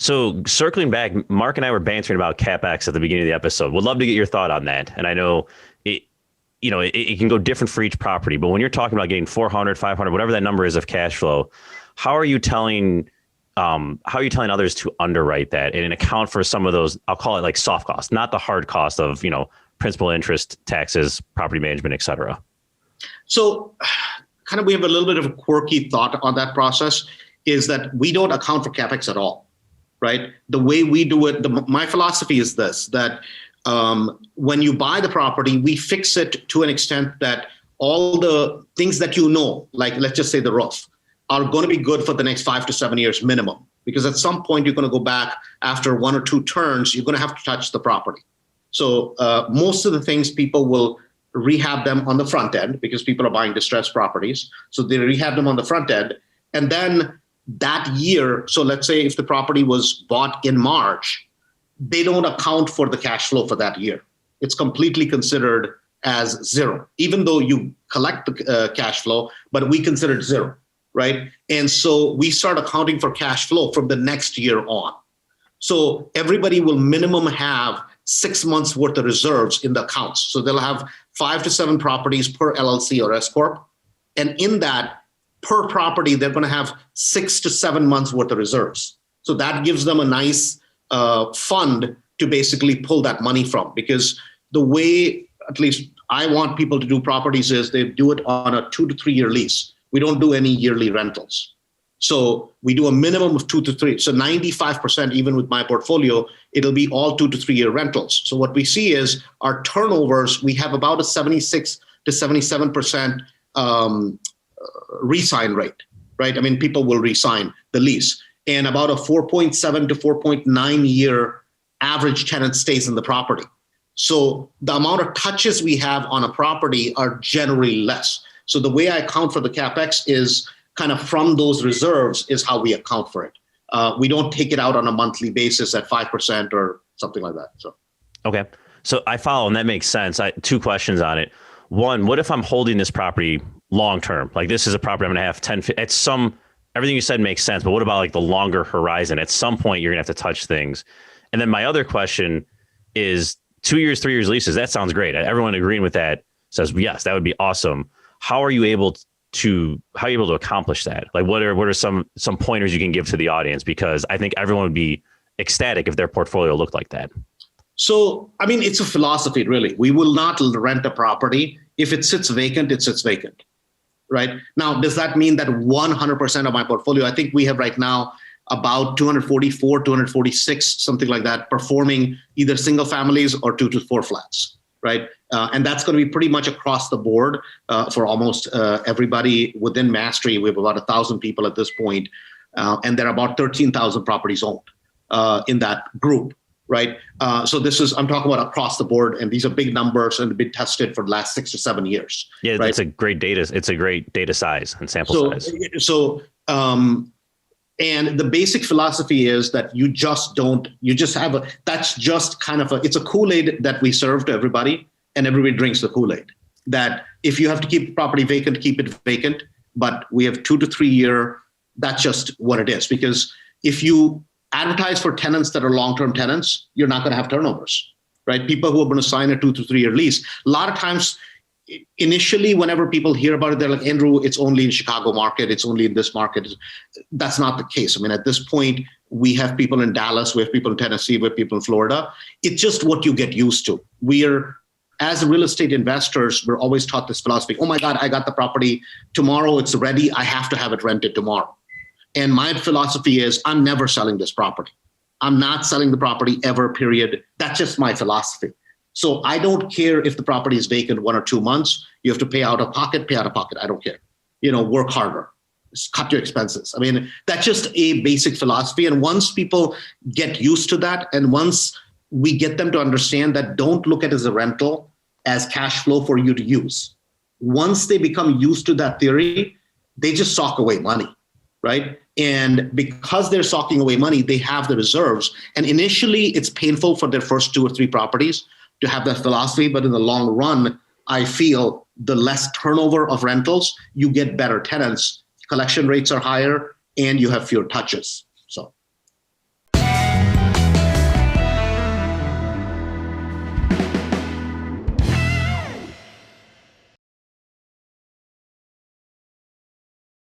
So circling back, Mark and I were bantering about CapEx at the beginning of the episode. Would love to get your thought on that. And I know it can go different for each property, but when you're talking about getting 400, 500, whatever that number is of cash flow, how are you telling others to underwrite that and account for some of those, I'll call it like soft costs, not the hard cost of, principal, interest, taxes, property management, et cetera? So kind of we have a little bit of a quirky thought on that process is that we don't account for CapEx at all, right? The way we do it, my philosophy is this, that when you buy the property, we fix it to an extent that all the things that like let's just say the roof, are going to be good for the next 5 to 7 years minimum. Because at some point you're going to go back after 1 or 2 turns, you're going to have to touch the property. So most of the things people will rehab them on the front end because people are buying distressed properties. So they rehab them on the front end. And then that year, so let's say if the property was bought in March, they don't account for the cash flow for that year. It's completely considered as zero, even though you collect the cash flow, but we consider it zero, right? And so we start accounting for cash flow from the next year on. So everybody will minimum have 6 months worth of reserves in the accounts. So they'll have 5 to 7 properties per LLC or S Corp. And in that, per property, they're going to have 6 to 7 months worth of reserves. So that gives them a nice fund to basically pull that money from, because the way, at least I want people to do properties, is they do it on a 2 to 3 year lease. We don't do any yearly rentals. So we do a minimum of 2 to 3. So 95%, even with my portfolio, it'll be all 2 to 3 year rentals. So what we see is our turnovers, we have about a 76 to 77% re-sign rate, right? I mean, people will re-sign the lease, and about a 4.7 to 4.9 year average tenant stays in the property. So the amount of touches we have on a property are generally less. So the way I account for the CapEx is kind of from those reserves is how we account for it. We don't take it out on a monthly basis at 5% or something like that. So, okay. So I follow, and that makes sense. 2 questions on it. One, what if I'm holding this property long-term? Like this is a property I'm going to have 10, everything you said makes sense, but what about like the longer horizon? At some point you're going to have to touch things. And then my other question is 2 years, 3 years leases. That sounds great. Everyone agreeing with that says, yes, that would be awesome. How are you able to accomplish that? Like what are some pointers you can give to the audience? Because I think everyone would be ecstatic if their portfolio looked like that. So, I mean, it's a philosophy, really. We will not rent a property. If it sits vacant, it sits vacant, right? Now, does that mean that 100% of my portfolio, I think we have right now about 244, 246, something like that, performing either single families or 2 to 4 flats, right? And that's going to be pretty much across the board for almost everybody within Mastery. We have about 1,000 people at this point, and there are about 13,000 properties owned in that group, right? So I'm talking about across the board, and these are big numbers and been tested for the last 6 to 7 years. Yeah, right? It's a great data size and sample size. And the basic philosophy is that that's just kind of it's a Kool-Aid that we serve to everybody, and everybody drinks the Kool-Aid. That if you have to keep the property vacant, keep it vacant, but we have 2 to 3 year, that's just what it is. Because if you advertise for tenants that are long-term tenants, you're not going to have turnovers, right? People who are going to sign a 2 to 3 year lease, a lot of times, initially, whenever people hear about it, they're like, Andrew, it's only in Chicago market. It's only in this market. That's not the case. I mean, at this point, we have people in Dallas, we have people in Tennessee, we have people in Florida. It's just what you get used to. As real estate investors, we're always taught this philosophy. Oh my God, I got the property tomorrow. It's ready. I have to have it rented tomorrow. And my philosophy is I'm never selling this property. I'm not selling the property ever, period. That's just my philosophy. So I don't care if the property is vacant 1 or 2 months. You have to pay out of pocket, I don't care. Work harder, cut your expenses. I mean, that's just a basic philosophy. And once people get used to that, and once we get them to understand that don't look at it as a rental, as cash flow for you to use. Once they become used to that theory, they just sock away money, right? And because they're socking away money, they have the reserves. And initially, it's painful for their first 2 or 3 properties to have that philosophy. But in the long run, I feel the less turnover of rentals, you get better tenants, collection rates are higher, and you have fewer touches.